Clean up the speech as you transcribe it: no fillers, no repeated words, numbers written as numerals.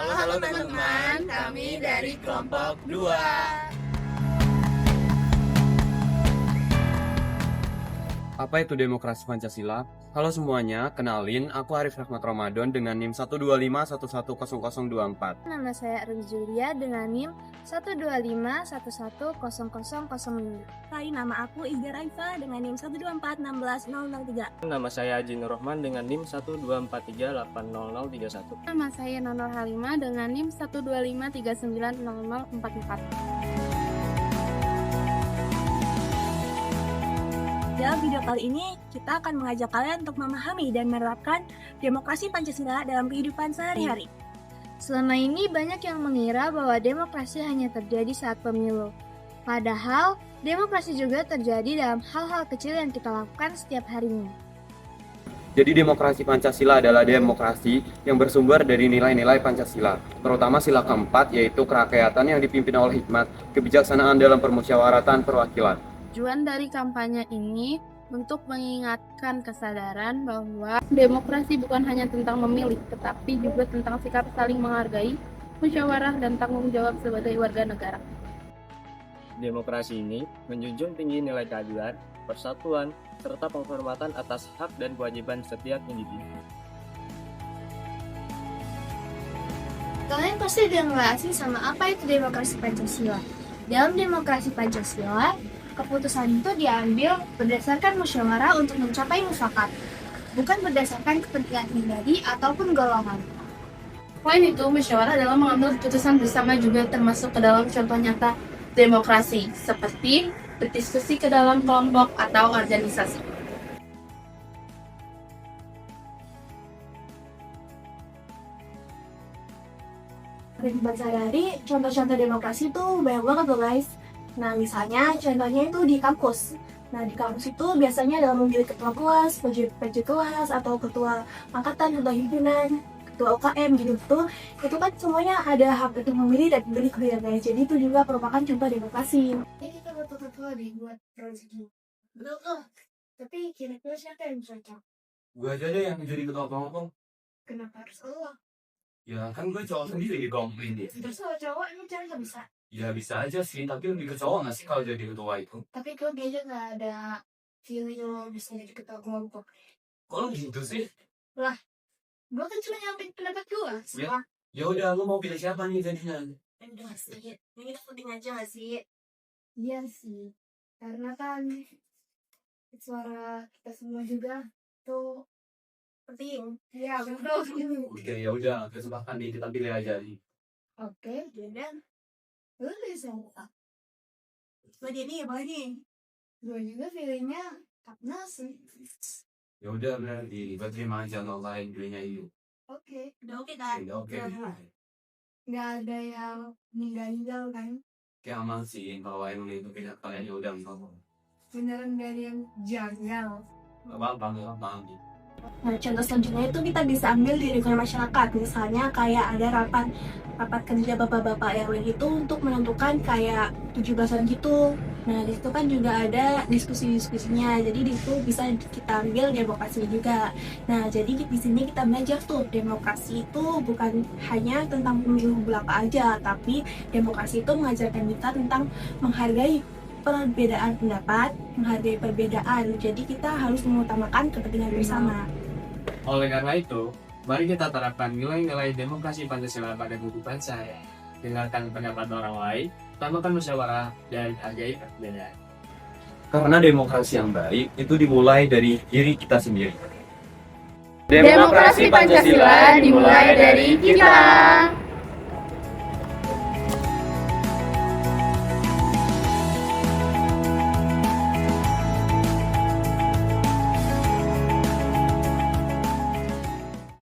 Halo teman-teman, kami dari kelompok 2. Apa itu demokrasi Pancasila? Halo semuanya, kenalin aku Arif Rahmat Ramadan dengan NIM 125110024. Nama saya Arun Julia dengan NIM 125110005. Hai, nama aku Izgar Aifa dengan NIM 124161003. Nama saya Haji Nur Rahman dengan NIM 124380031. Nama saya Nonor Halimah dengan NIM 125390044. Dalam video kali ini, kita akan mengajak kalian untuk memahami dan menerapkan demokrasi Pancasila dalam kehidupan sehari-hari. Selama ini banyak yang mengira bahwa demokrasi hanya terjadi saat pemilu. Padahal, demokrasi juga terjadi dalam hal-hal kecil yang kita lakukan setiap harinya. Jadi demokrasi Pancasila adalah demokrasi yang bersumber dari nilai-nilai Pancasila, terutama sila keempat yaitu kerakyatan yang dipimpin oleh hikmat, kebijaksanaan dalam permusyawaratan perwakilan. Tujuan dari kampanye ini untuk mengingatkan kesadaran bahwa demokrasi bukan hanya tentang memilih, tetapi juga tentang sikap saling menghargai, musyawarah, dan tanggung jawab sebagai warga negara. Demokrasi ini menjunjung tinggi nilai keadilan, persatuan, serta penghormatan atas hak dan kewajiban setiap individu. Kalian pasti udah nggak asing sama apa itu demokrasi Pancasila. Dalam demokrasi Pancasila, keputusan itu diambil berdasarkan musyawarah untuk mencapai mufakat, bukan berdasarkan kepentingan pribadi ataupun golongan. Selain itu, musyawarah adalah mengambil keputusan bersama juga termasuk ke dalam contoh nyata demokrasi, seperti berdiskusi ke dalam kelompok atau organisasi. Kehidupan sehari-hari, contoh-contoh demokrasi itu banyak banget loh guys. Nah, misalnya contohnya itu di kampus. Nah, di kampus itu biasanya dalam memilih ketua kelas, PJ kelas, atau ketua angkatan, ketua himpunan, ketua UKM gitu. Itu kan semuanya ada hak untuk memilih dan memberi pilihan guys. Jadi itu juga merupakan contoh demokrasi. Ini kita butuh ketua dibuat rezeki. Betul tuh. Tapi kira-kira siapa yang cocok? Gue aja deh yang jadi ketua kelompok. Kenapa harus Allah? Ya kan gue cowok sendiri di kelompok ini. Terus kalau cowok ini cewek nggak bisa. Ya bisa aja sih, tapi lebih ke cowok nggak sih kalau jadi ketua itu? Tapi kalau dia aja nggak ada feeling lo bisa jadi ketua kelompok. Kok gitu sih? Gue kan cuma nyampein pendapat gue. Ya udah, lu mau pilih siapa nih jadinya? Udah sih, ini kita penting aja gak sih? Iya sih, karena kan suara kita semua juga tuh penting. Iya betul. Oke, ya udah, kesempatan nih kita pilih aja nih. Oke, jadi lu bisa apa? Bagi ini, Gue juga feelingnya karena sih. Ya udah, berarti gue terima aja lo lain pilihnya itu. Oke, udah oke kan? Oke. nggak ada yang meninggal kan? Kayak aman sih kalau lain itu pilih kalian ya udah nggak Beneran gak ada yang janggal. apa-apa nggak apa. Nah, contoh selanjutnya itu kita bisa ambil di lingkungan masyarakat. Misalnya kayak ada rapat kerja bapak-bapak RW itu untuk menentukan kayak 17-an gitu. Nah, di situ kan juga ada diskusi-diskusinya. Jadi di situ bisa kita ambil demokrasi juga. Nah, jadi di sini kita belajar tuh demokrasi itu bukan hanya tentang pemilu belaka aja, tapi demokrasi itu mengajarkan kita tentang menghargai perbedaan pendapat, menghargai perbedaan. Jadi kita harus mengutamakan kepentingan bersama. Oleh karena itu, mari kita terapkan nilai-nilai demokrasi Pancasila pada kehidupan saya. Dengarkan pendapat orang lain, utamakan musyawarah, dan hargai perbedaan. Karena demokrasi yang baik itu dimulai dari diri kita sendiri. Demokrasi Pancasila dimulai dari kita.